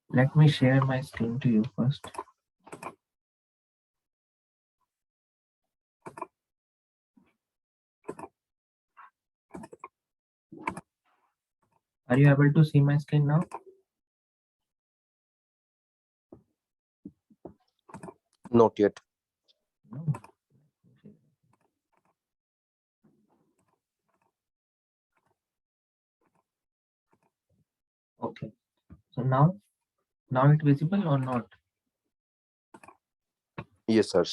Let me share my screen to you first. Are you able to see my screen now? Not yet. No. Okay. So now it visible or not? Yes, sir.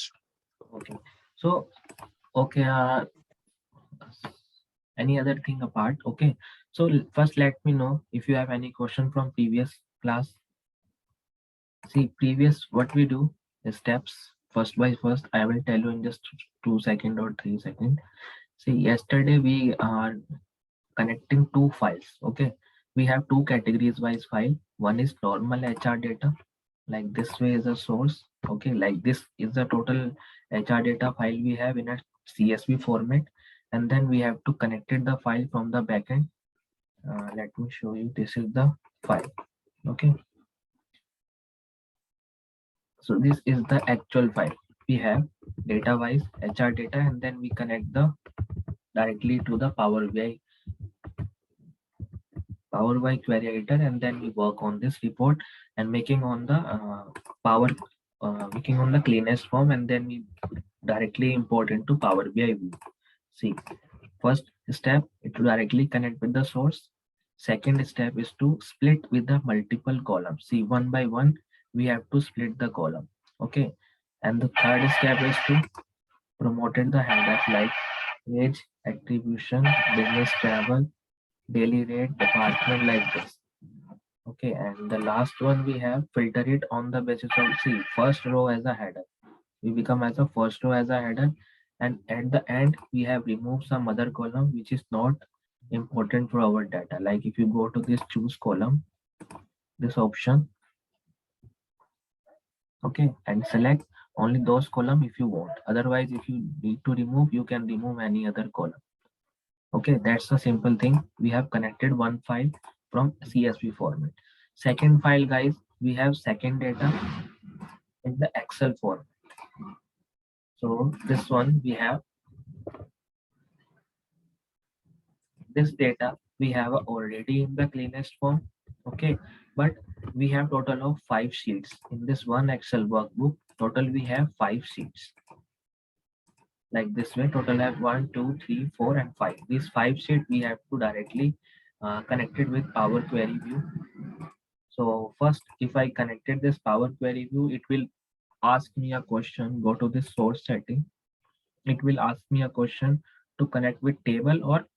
Okay. So okay. Any other thing apart? Okay. So first, let me know if you have any question from previous class. See, previous what we do is steps first by first. I will tell you in just 2 seconds or 3 seconds. See, yesterday we are connecting two files. Okay, we have two categories wise file. One is normal HR data, like this way is a source. Okay, like this is the total HR data file we have in a CSV format, and then we have to connect it the file from the backend. Let me show you. This is the file. Okay, so this is the actual file. We have data wise HR data, and then we connect the directly to the Power BI query editor, and then we work on this report and making on the Power, making on the cleanest form, and then we directly import into Power BI view. See, first step is to directly connect with the source. Second step is to split with the multiple columns. See, one by one, we have to split the column. Okay, and the third step is to promoted the header like age, attribution, business travel, daily rate, department like this. Okay, and the last one we have filter it on the basis of see first row as a header. We become as a first row as a header, and at the end we have removed some other column which is not important for our data. Like if you go to this choose column, this option, okay, and select only those column if you want. Otherwise, if you need to remove, you can remove any other column. Okay, that's a simple thing. We have connected one file from CSV format. Second file, guys, we have second data in the Excel format. So this one we have this data we have already in the cleanest form. Okay, but we have total of 5 sheets in this one Excel workbook. Total we have 5 sheets. Like this way, total have 1, 2, 3, 4, and 5. These 5 sheets we have to directly connected with Power Query View. So first, if I connected this Power Query View, it will ask me a question. Go to this source setting. It will ask me a question to connect with table or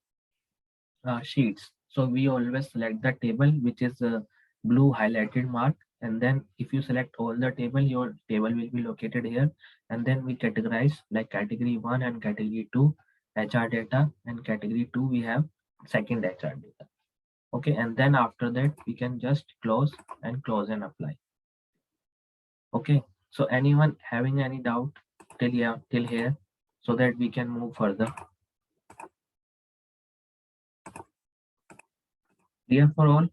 sheets. So we always select the table, which is a blue highlighted mark. And then if you select all the table, your table will be located here. And then we categorize like category 1 and category 2 HR data, and category 2 we have second HR data. Okay, and then after that we can just close and apply. Okay, so anyone having any doubt till here, so that we can move further? Clear for all?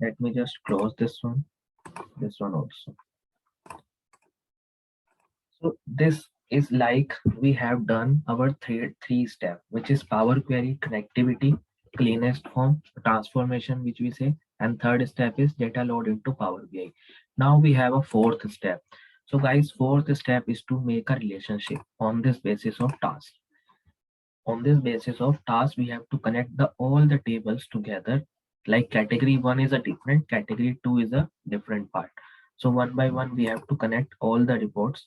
Let me just close this one also. So this is like we have done our three step, which is Power Query connectivity, cleanest form, transformation, which we say, and third step is data load into Power BI. Now we have a fourth step. So guys, fourth step is to make a relationship on this basis of task. On this basis of task, we have to connect all the tables together. Like category 1 is a different, category 2 is a different part. So one by one, we have to connect all the reports.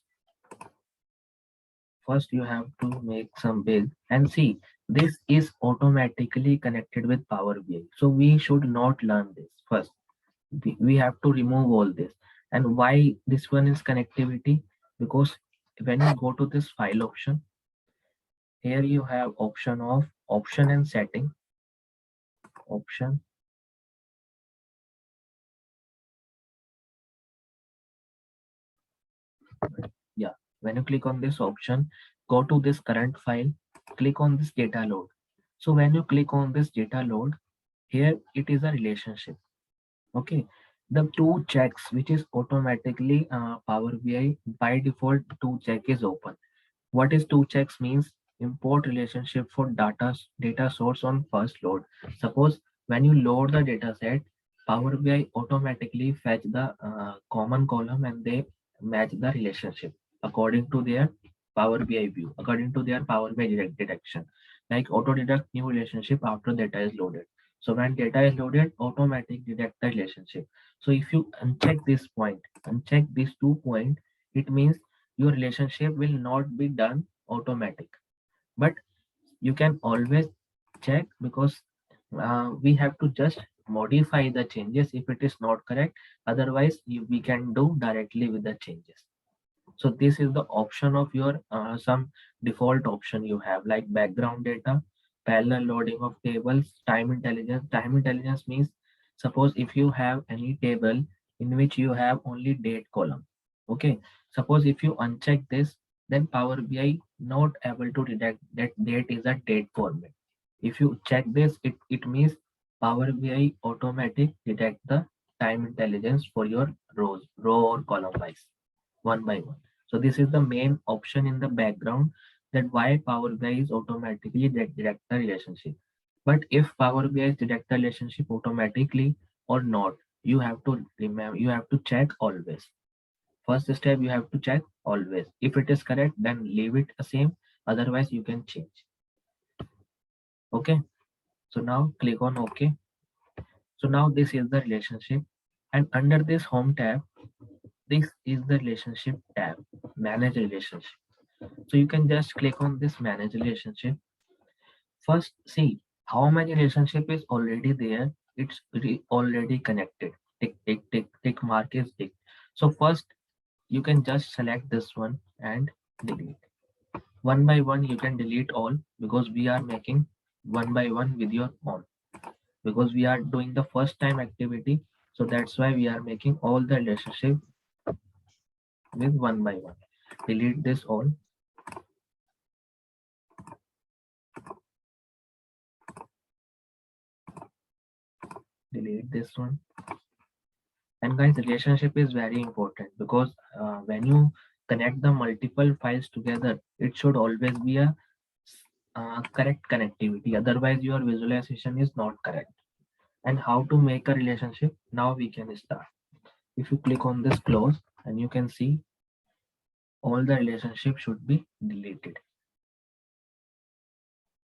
First you have to make some big and see this is automatically connected with Power BI. So we should not learn this first. We have to remove all this. And why this one is connectivity? Because when you go to this file option, here you have option of option and setting option. Yeah, when you click on this option, go to this current file, click on this data load. So when you click on this data load, Here it is a relationship. Okay, the two checks which is automatically Power BI by default two check is open. What is two checks means? Import relationship for data source on first load. Suppose when you load the data set, Power BI automatically fetch the common column and they match the relationship according to their Power BI view, according to their Power BI detection. Like auto deduct new relationship after data is loaded. So when data is loaded, automatic detect the relationship. So if you uncheck this point, uncheck these 2 points, it means your relationship will not be done automatic, but you can always check because we have to just modify the changes if it is not correct. Otherwise we can do directly with the changes. So this is the option of your some default option you have, like background data, parallel loading of tables, time intelligence. Time intelligence means suppose if you have any table in which you have only date column. Okay. Suppose if you uncheck this, then Power BI not able to detect that date is a date format. If you check this, it means Power BI automatic detect the time intelligence for your row or column wise, one by one. So this is the main option in the background, that why Power BI is automatically detect the relationship. But if Power BI is detect the relationship automatically or not, you have to remember, you have to check always. First step, you have to check always. If it is correct, then leave it the same. Otherwise, you can change. Okay. So now click on OK. So now this is the relationship. And under this home tab, this is the relationship tab, manage relationship. So you can just click on this manage relationship. First, see how many relationship is already there. It's already connected. Tick, tick, tick, tick mark is tick. So first, you can just select this one and delete. One by one, you can delete all because we are making one by one with your own. Because we are doing the first time activity. So that's why we are making all the relationship with one by one. Delete this all. Delete this one. And guys, relationship is very important because when you connect the multiple files together, it should always be a correct connectivity. Otherwise, your visualization is not correct. And how to make a relationship? Now we can start. If you click on this close, and you can see all the relationship should be deleted.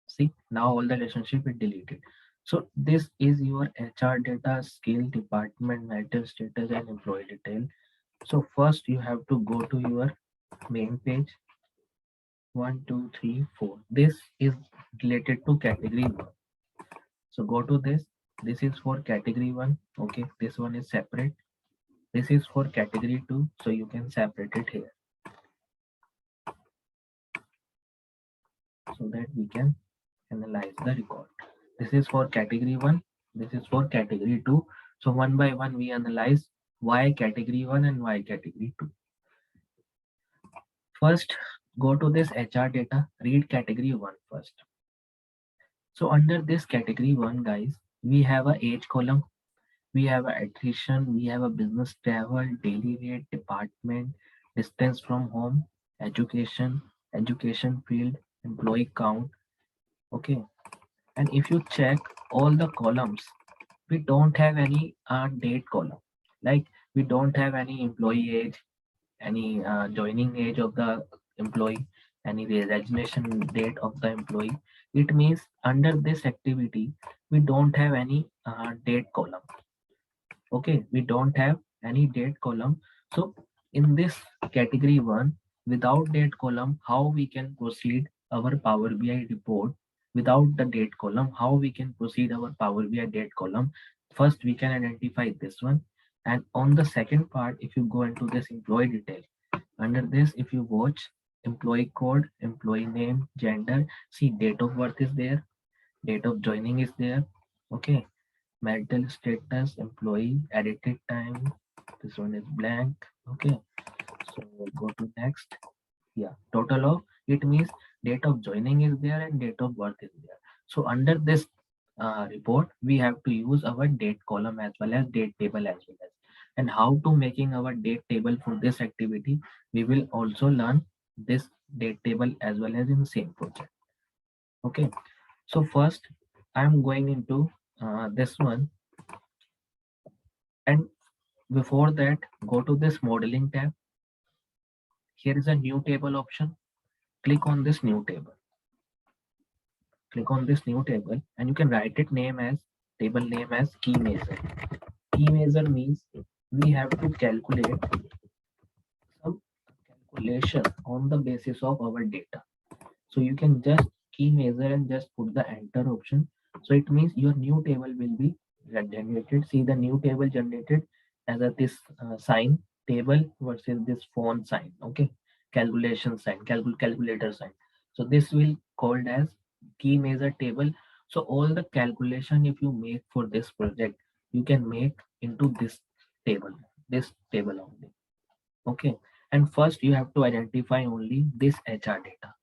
See, now all the relationship is deleted. So this is your HR data, skill, department, marital status, and employee detail. So first you have to go to your main page. 1, 2, 3, 4. This is related to category 1. So go to this. This is for category 1. Okay, this one is separate. This is for category 2. So you can separate it here so that we can analyze the record. This is for category 1. This is for category 2. So one by one we analyze why category 1 and why category 2. First, go to this HR data, read category 1 first. So under this category 1, guys, we have a age column, we have a attrition, we have a business travel, daily rate, department, distance from home, education, education field, employee count. Okay. And if you check all the columns, we don't have any date column. Like we don't have any employee age, any joining age of the employee, any resignation date of the employee. It means under this activity, we don't have any date column. Okay, we don't have any date column. So in this category 1, without date column, how we can proceed our Power BI report without the date column, how we can proceed our Power BI date column? First, we can identify this one. And on the second part, if you go into this employee detail, under this, if you watch employee code, employee name, gender, see date of birth is there, date of joining is there. Okay, marital status, employee, edited time. This one is blank. Okay, so we'll go to next. Yeah, total of it means date of joining is there and date of birth is there. So under this report, we have to use our date column as well as date table as well as. And how to making our date table for this activity, we will also learn this date table as well as in the same project. Okay, so first I'm going into this one, and before that, go to this modeling tab. Here is a new table option. Click on this new table. Click on this new table, and you can write it name as table name as key measure. Key measure means we have to calculate some calculation on the basis of our data. So you can just key measure and just put the enter option. So it means your new table will be generated. See the new table generated as a this sign table versus this font sign. Okay, calculation sign, calculator sign. So this will called as key measure table. So all the calculation if you make for this project, you can make into this table only. Okay, and first you have to identify only this HR data,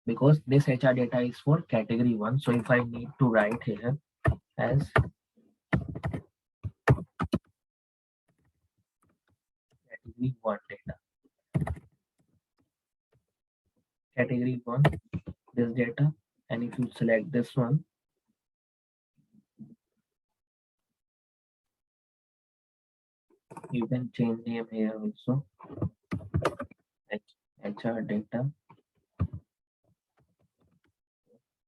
because this HR data is for category 1. So if I need to write here as category 1 data, category 1, this data, and if you select this one, you can change name here also, HR data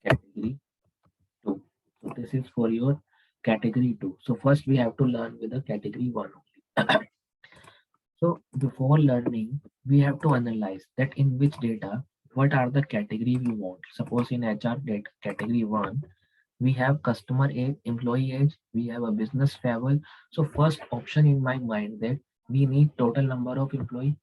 category 2. So this is for your category 2. So first we have to learn with the category 1 only. So before learning, we have to analyze that in which data, what are the category we want. Suppose in HR data category 1, we have customer age, employee age, we have a business travel. So first option in my mind that we need total number of employee,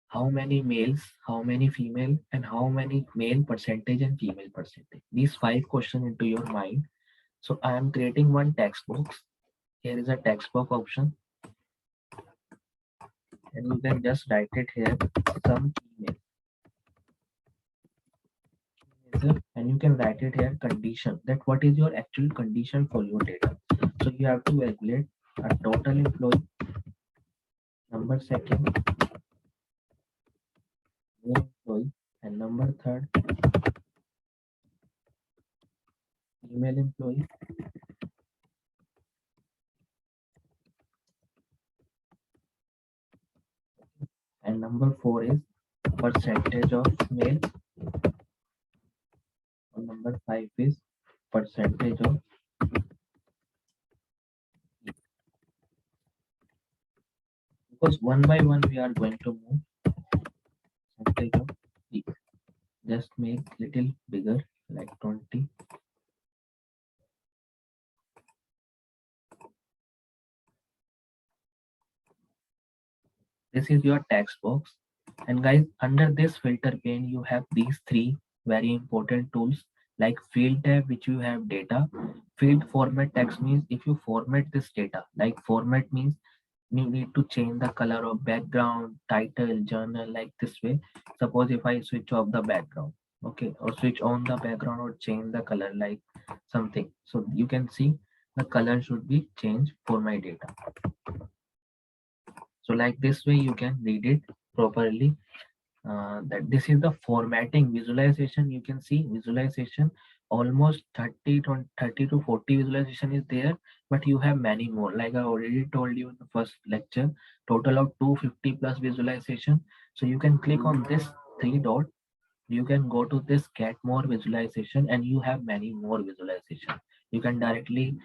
how many males, how many female, and how many male percentage and female percentage. These 5 questions into your mind. So I am creating one text box. Here is a text box option, and you can just write it here some email measure, and you can write it here condition, that what is your actual condition for your data. So you have to calculate a total employee, number second male employee, and number third female employee, and number 4 is percentage of male, and number 5 is percentage of, because one by one we are going to move percentage of E. Just make little bigger like 20. This is your text box, and guys, under this filter pane you have these 3 very important tools like field tab, which you have data. Field format text means if you format this data, like format means you need to change the color of background, title, journal, like this way. Suppose if I switch off the background, okay, or switch on the background or change the color like something, so you can see the color should be changed for my data. So like this way you can read it properly. That this is the formatting visualization. You can see visualization almost 30 to 40 visualization is there, but you have many more. Like I already told you in the first lecture, total of 250 plus visualization. So you can click on this 3 dot, you can go to this get more visualization, and you have many more visualization. You can directly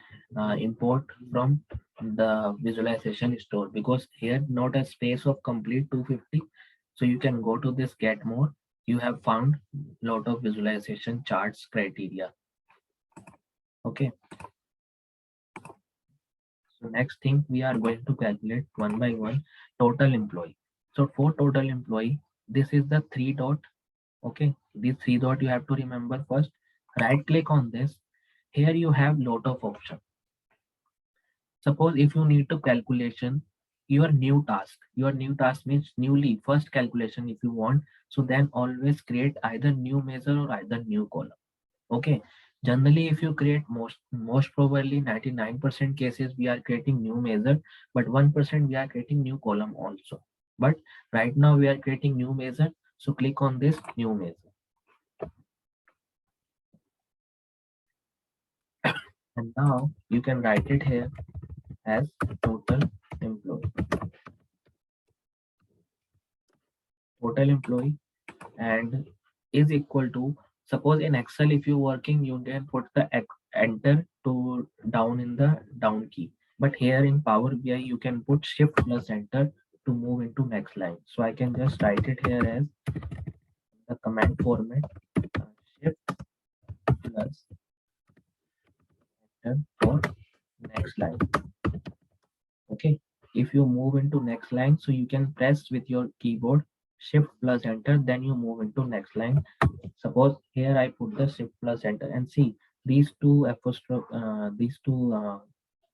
import from the visualization store, because here not a space of complete 250. So you can go to this get more, you have found lot of visualization charts criteria. Okay, so next thing we are going to calculate one by one total employee. So for total employee, this is the 3 dot. Okay, these 3 dot you have to remember. First right click on this. Here you have lot of options. Suppose if you need to calculation your new task means newly first calculation if you want, so then always create either new measure or either new column. Okay, Generally, if you create most probably 99% cases we are creating new measure, but 1% we are creating new column also. But right now we are creating new measure, so click on this new measure, and now you can write it here as total employee. Total employee and is equal to, suppose in Excel if you working you can put the enter to down in the down key, but here in Power BI you can put shift plus enter to move into next line. So I can just write it here as the command format, shift plus enter for next line. Okay, if you move into next line, so you can press with your keyboard shift plus enter, then you move into next line. Suppose here I put the shift plus enter, and see these two apostrophe, these two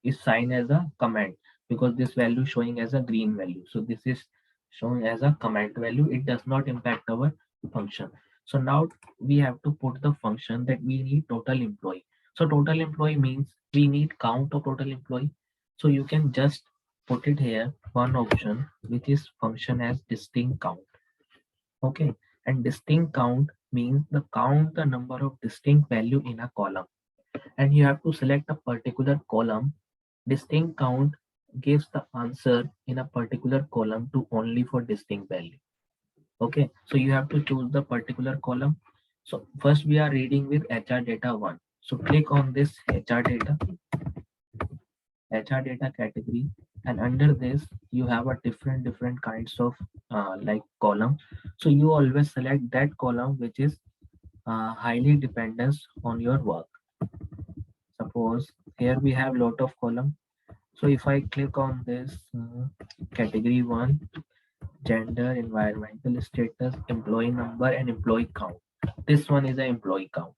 is signed as a comment, because this value showing as a green value. So this is shown as a comment value. It does not impact our function. So now we have to put the function that we need total employee. So total employee means we need count of total employee. So you can just put it here one option, which is function as distinct count. Okay, and distinct count means the number of distinct value in a column, and you have to select a particular column. Distinct count gives the answer in a particular column to only for distinct value. Okay, so you have to choose the particular column. So first we are reading with HR data 1. So click on this HR data category, and under this you have a different kinds of like column. So you always select that column which is highly dependence on your work. Suppose here we have lot of column. So if I click on this category 1, gender, environmental status, employee number, and employee count. This one is an employee count.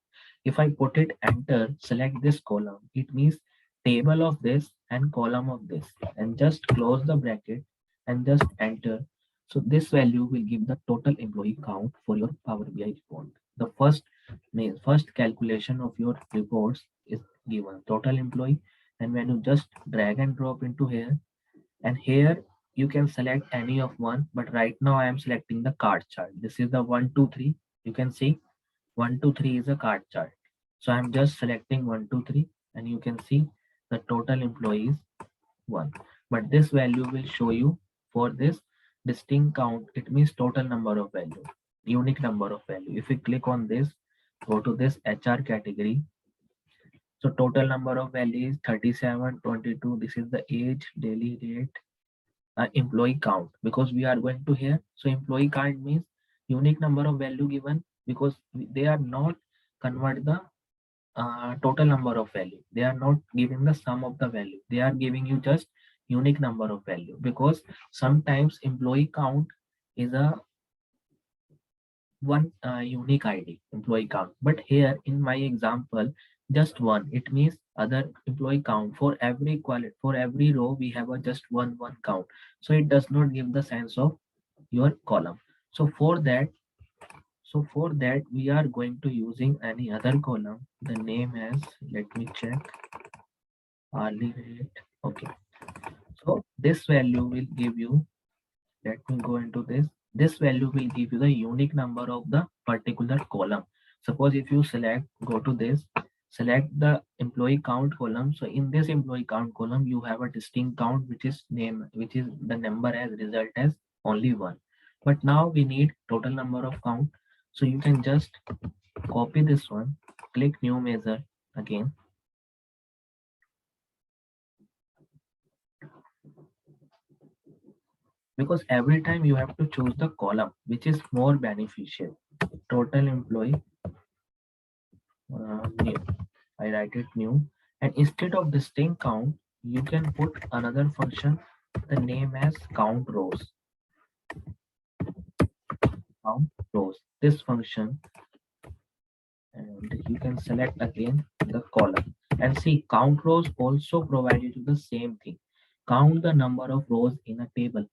If I put it enter, select this column, it means table of this and column of this, and just close the bracket and just enter. So this value will give the total employee count for your Power BI report. The first calculation of your reports is given total employee, and when you just drag and drop into here, and here you can select any of one, but right now I am selecting the card chart. This is the 1 2 3. You can see 1 2 3 is a card chart, so I'm just selecting 1 2 3, and you can see the total employees 1, but this value will show you for this distinct count. It means total number of value, unique number of value. If we click on this, go to this HR category, so total number of value is 37 22. This is the age, daily rate, employee count, because we are going to here. So employee count means unique number of value given, because they are not convert the total number of value. They are not giving the sum of the value. They are giving you just unique number of value, because sometimes employee count is a one unique ID employee count. But here in my example, just one. It means other employee count for every quality, for every row we have a just one count. So it does not give the sense of your column. So for that we are going to using any other column. The name as, let me check, hourly rate. Okay. So this value will give you, let me go into this. This value will give you the unique number of the particular column. Suppose if you select, go to this, select the employee count column. So in this employee count column, you have a distinct count, which is name, which is the number as result as only one. But now we need total number of count. So you can just copy this one, click new measure again. Because every time you have to choose the column which is more beneficial. Total employee new. I write it new, and instead of distinct count, you can put another function, the name as count rows. Count rows. This function, and you can select again the column, and see count rows also provide you to the same thing. Count the number of rows in a table.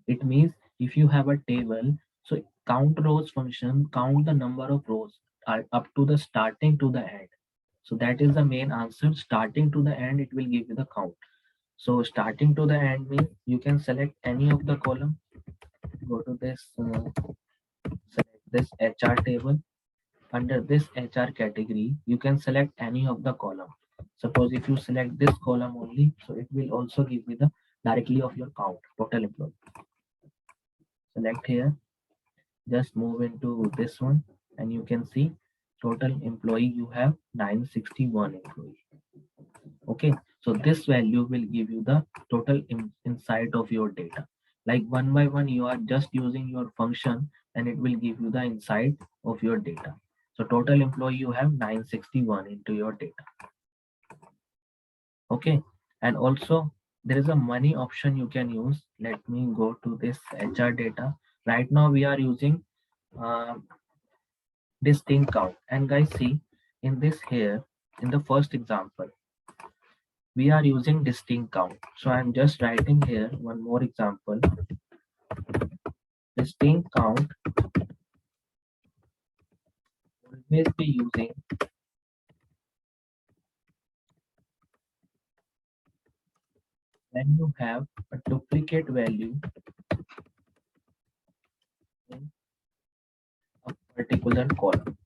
It means if you have a table, so count rows function count the number of rows up to the starting to the end. So that is the main answer. Starting to the end, it will give you the count. So starting to the end means you can select any of the column. Go to this, select this HR table. Under this HR category, you can select any of the column. Suppose if you select this column only, so it will also give you the directly of your count, total employee. Select here, just move into this one, and you can see total employee you have 961 employees. Okay, so this value will give you the total insight of your data. Like one by one, you are just using your function and it will give you the insight of your data. So total employee you have 961 into your data. Okay, and also there is a money option you can use. Let me go to this HR data. Right now we are using distinct count, and guys see in this here, in the first example we are using distinct count. So I'm just writing here one more example. Distinct count always be using when you have a duplicate value in a particular column.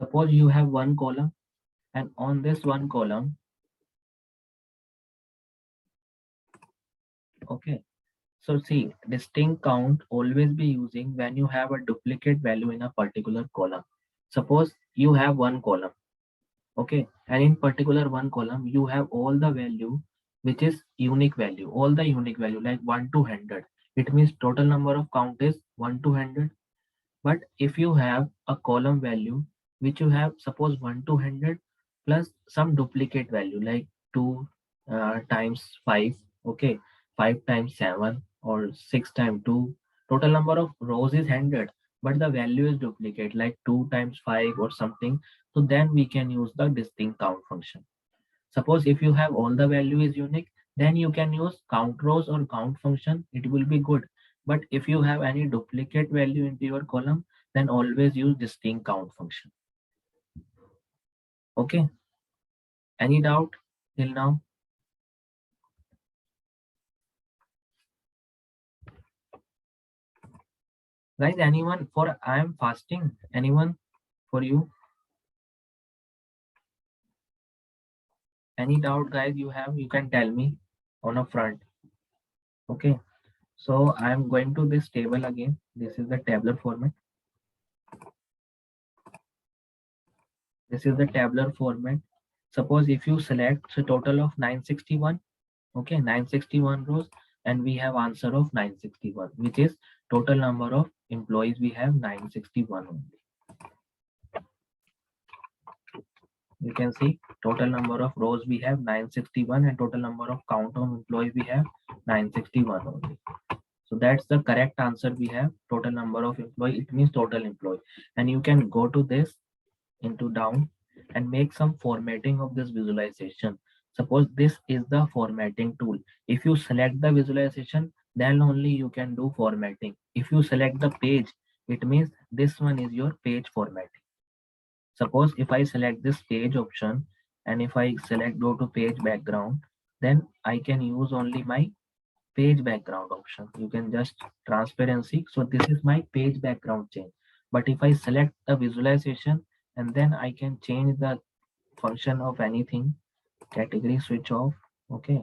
Suppose you have one column, and on this one column, okay, so see, distinct count always be using when you have a duplicate value in a particular column. Suppose you have one column, okay, and in particular one column you have all the value which is unique value, all the unique value like 1 to 100. It means total number of count is 1 to 100. But if you have a column value which you have suppose 1 to 100 plus some duplicate value like 2 times 5, okay, 5 times 7 or 6 times 2, total number of rows is 100, but the value is duplicate like 2 times 5 or something. So then we can use the distinct count function. Suppose if you have all the value is unique, then you can use count rows or count function. It will be good. But if you have any duplicate value into your column, then always use distinct count function. Okay. Any doubt till now? Guys, anyone for I am fasting? Anyone for you? Any doubt, guys, you have? You can tell me on a front. Okay. So I am going to this table again. This is the tabular format. This is the tabular format. Suppose if you select a total of 961, okay, 961 rows, and we have answer of 961, which is total number of employees we have 961 only. You can see total number of rows we have 961 and total number of count of employees we have 961 only. So that's the correct answer we have. Total number of employee, it means total employee. And you can go to this into down and make some formatting of this visualization. Suppose this is the formatting tool. If you select the visualization, then only you can do formatting. If you select the page, it means this one is your page formatting. Suppose if I select this page option and if I select go to page background, then I can use only my page background option. You can just transparency. So this is my page background change. But if I select the visualization and then I can change the function of anything, category switch off. Okay.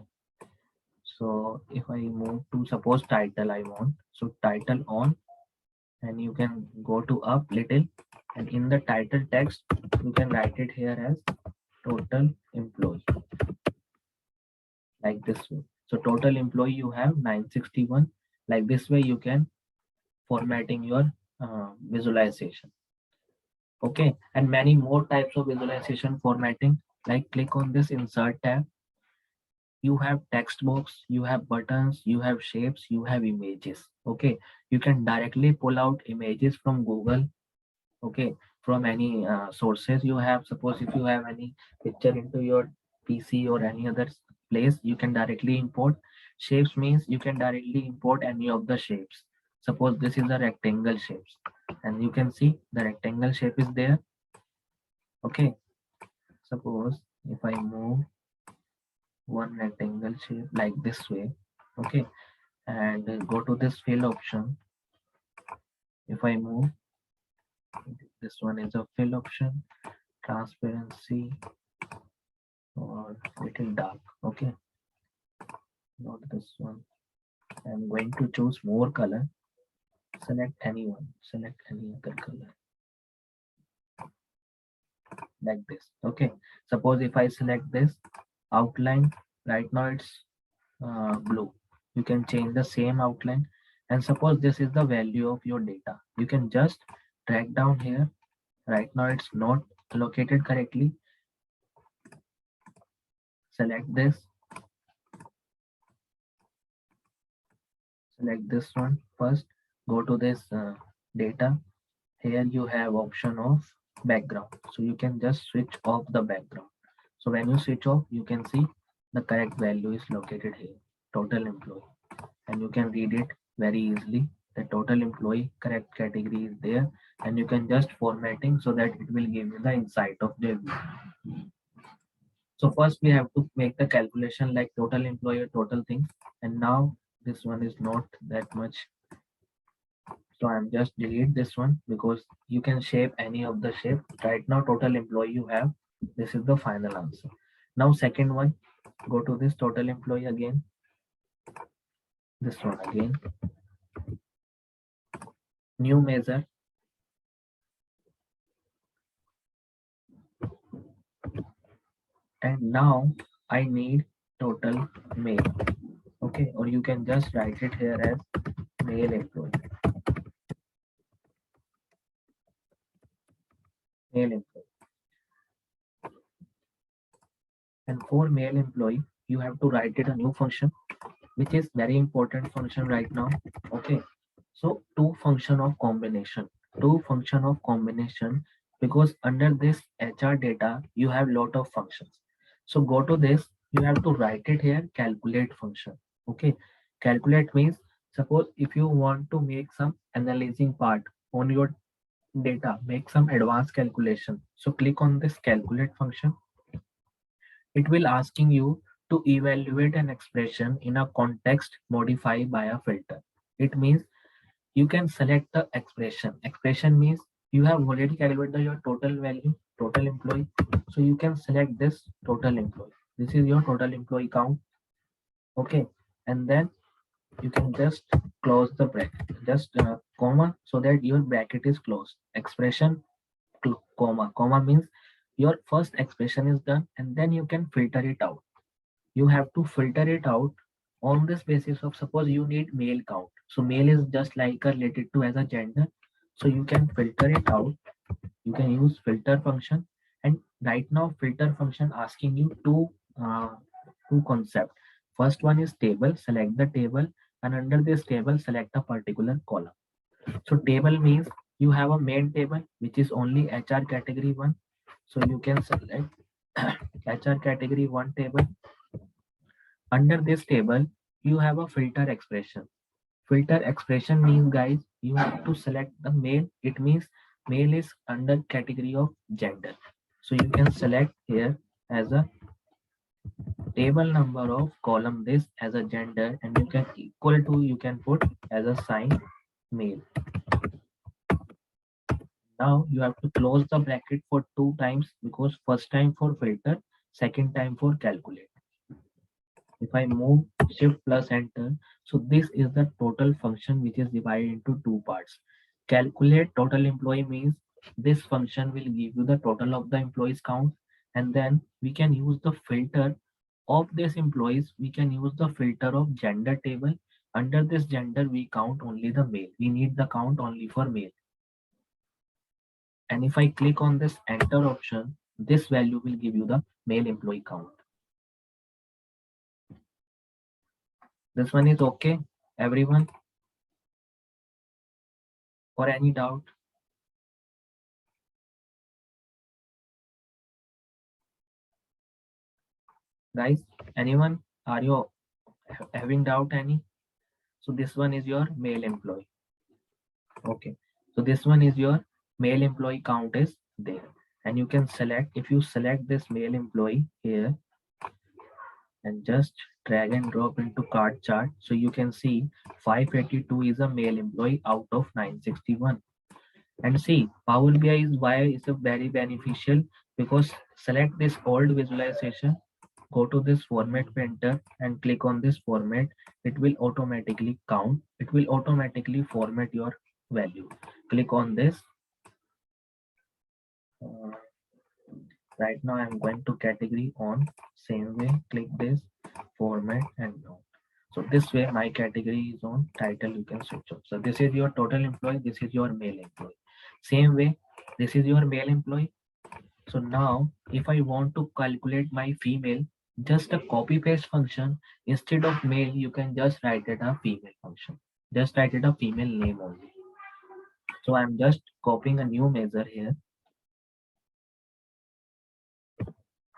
So if I move to suppose title I want, so title on, and you can go to up little, and in the title text, you can write it here as total employee, like this way. So total employee you have 961. Like this way you can formatting your visualization. Okay, and many more types of visualization formatting. Like click on this insert tab. You have text box, you have buttons, you have shapes, you have images. Okay, you can directly pull out images from Google. Okay, from any sources you have. Suppose if you have any picture into your PC or any other place, you can directly import. Shapes means you can directly import any of the shapes. Suppose this is a rectangle shapes. and you can see the rectangle shape is there. Okay, suppose if I move one rectangle shape like this way, okay, and go to this fill option. If I move, this one is a fill option, transparency or little dark. Okay, not this one. I'm going to choose more color. Select anyone, select any other color like this. Okay, suppose if I select this outline, right now it's blue. You can change the same outline, and suppose this is the value of your data. You can just drag down here. Right now it's not located correctly. Select this, select this one first. Go to this data. Here you have option of background, so you can just switch off the background. So when you switch off, you can see the correct value is located here, total employee, and you can read it very easily. The total employee correct category is there, and you can just formatting so that it will give you the insight of the view. So first we have to make the calculation like total employee or total things, and now this one is not that much, so I'm just delete this one because you can shape any of the shape. Right now total employee you have, this is the final answer. Now second one, go to this total employee again, this one again, new measure, and now I need total male. Okay, or you can just write it here as male employee, male employee. And for male employee you have to write it a new function, which is very important function right now. Okay, so two function of combination, because under this HR data you have lot of functions. So go to this, you have to write it here, calculate function. Okay, calculate means suppose if you want to make some analyzing part on your data, make some advanced calculation, so click on this calculate function. It will asking you to evaluate an expression in a context modified by a filter. It means you can select the expression. Expression means you have already calculated your total value, total employee. So you can select this total employee. This is your total employee count. Okay. And then you can just close the bracket, just comma, so that your bracket is closed. Expression, comma. Comma means your first expression is done, and then you can filter it out. You have to filter it out on this basis of suppose you need male count. So male is just like related to as a gender. So you can filter it out. You can use filter function. And right now filter function asking you two concept. First one is table, select the table, and under this table select a particular column. So table means you have a main table which is only HR category 1. So you can select HR category 1 table. Under this table, you have a filter expression. Filter expression means, guys, you have to select the male. It means male is under category of gender. So you can select here as a table number of column this as a gender, and you can equal to, you can put as a sign male. Now you have to close the bracket for 2 times because first time for filter, second time for calculate. If I move shift plus enter, so this is the total function which is divided into two parts. Calculate total employee means this function will give you the total of the employees count, and then we can use the filter of these employees. We can use the filter of gender table. Under this gender, we count only the male. We need the count only for male. And if I click on this enter option, this value will give you the male employee count. This one is okay, everyone? Or any doubt? Guys, anyone? Are you having doubt any? So this one is your male employee. Okay. So this one is your male employee count is there, and you can select, if you select this male employee here and just drag and drop into card chart, so you can see 582 is a male employee out of 961. And see, Power BI is why it's a very beneficial, because select this old visualization, go to this format painter and click on this format. It will automatically count, it will automatically format your value. Click on this. Uh, right now I'm going to category on, same way, click this format and no. So this way my category is on title, you can switch off. So this is your total employee, this is your male employee. Same way, this is your male employee. So now if I want to calculate my female, just a copy paste function, instead of male, you can just write it a female function. Just write it a female name only. So I'm just copying a new measure here,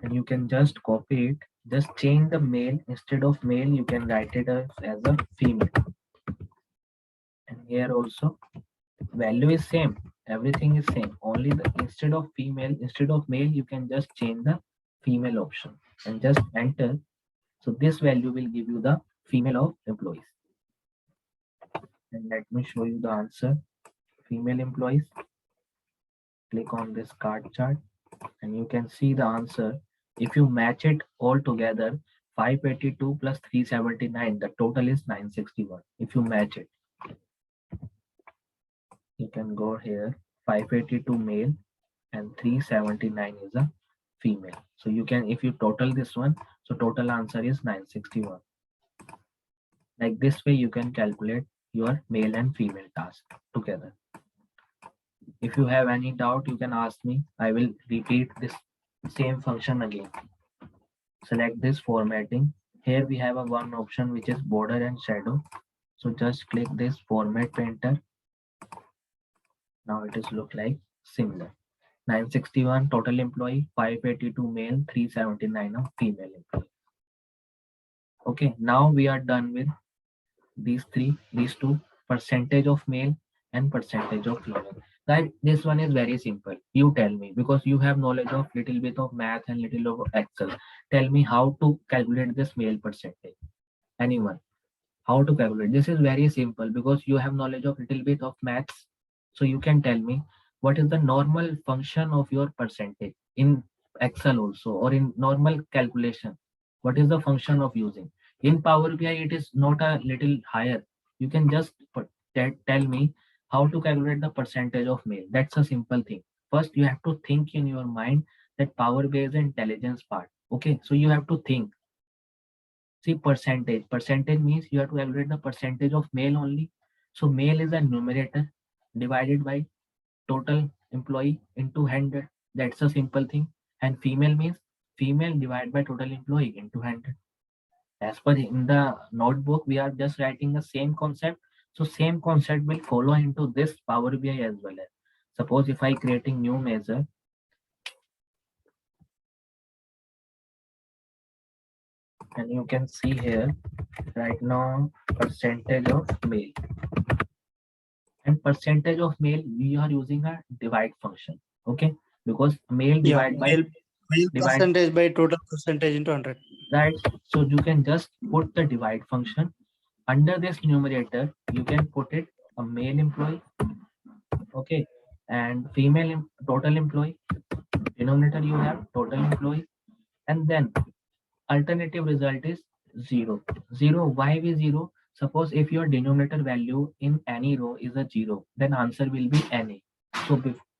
and you can just copy it. Just change the male, instead of male, you can write it as a female. And here also value is same, everything is same, only the instead of female, instead of male, you can just change the female option and just enter. So this value will give you the female of employees. And let me show you the answer. Female employees. Click on this card chart and you can see the answer. If you match it all together, 582 plus 379, the total is 961. If you match it, you can go here, 582 male and 379 is a female. So you can, if you total this one, so total answer is 961. Like this way you can calculate your male and female task together. If you have any doubt, you can ask me. I will repeat this same function again. Select this formatting. Here we have a one option which is border and shadow. So just click this format painter. Now it is look like similar. 961 total employee, 582 male, 379 of female employee. Okay, now we are done with these two, percentage of male and percentage of female. Right, this one is very simple. You tell me, because you have knowledge of little bit of math and little of Excel. Tell me how to calculate this male percentage. Anyone? How to calculate? This is very simple, because you have knowledge of little bit of maths. So you can tell me what is the normal function of your percentage in Excel also, or in normal calculation. What is the function of using? In Power BI, it is not a little higher. You can just tell me how to calculate the percentage of male. That's a simple thing. First, you have to think in your mind that Power BI is the intelligence part. Okay, so you have to think. See, percentage. Percentage means you have to calculate the percentage of male only. So male is a numerator divided by total employee into 100. That's a simple thing. And female means female divided by total employee into 100. As per in the notebook, we are just writing the same concept. So same concept will follow into this Power BI as well. Suppose if I creating new measure, and you can see here right now percentage of male, and percentage of male we are using a divide function. Okay, because male divide by male divide, percentage by total percentage into 100. right? So you can just put the divide function under this numerator. You can put it a male employee, okay, and female total employee. Denominator you have total employee, and then alternative result is 0. 0. Why we 0? Suppose if your denominator value in any row is a 0, then answer will be NA. So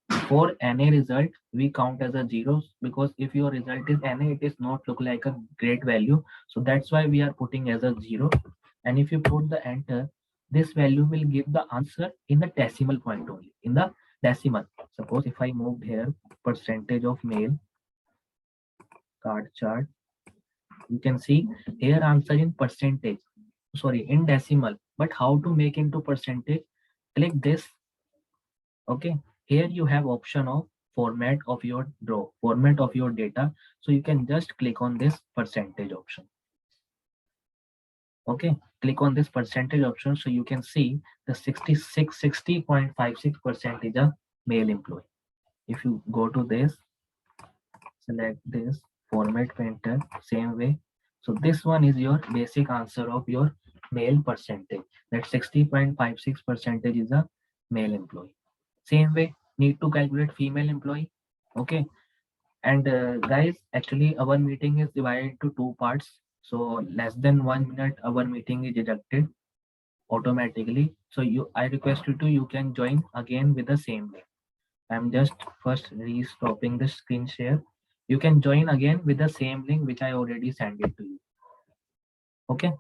before NA result, we count as a 0, because if your result is NA, it is not look like a great value. So that's why we are putting as a 0. And if you put the enter, this value will give the answer in the decimal point only, in the decimal. Suppose if I moved here, percentage of male, card chart, you can see here answer in percentage, sorry, in decimal. But how to make into percentage? Click this. Okay, here you have option of format of your row, format of your data. So you can just click on this percentage option. Okay, click on this percentage option so you can see the 60.56% is a male employee. If you go to this, select this format painter, same way. So this one is your basic answer of your male percentage. That 60.56% is a male employee. Same way, need to calculate female employee. Okay, and guys, actually our meeting is divided into two parts. So less than 1 minute, our meeting is deducted automatically. So I request you can join again with the same link. I'm just first stopping the screen share. You can join again with the same link which I already sent it to you. Okay.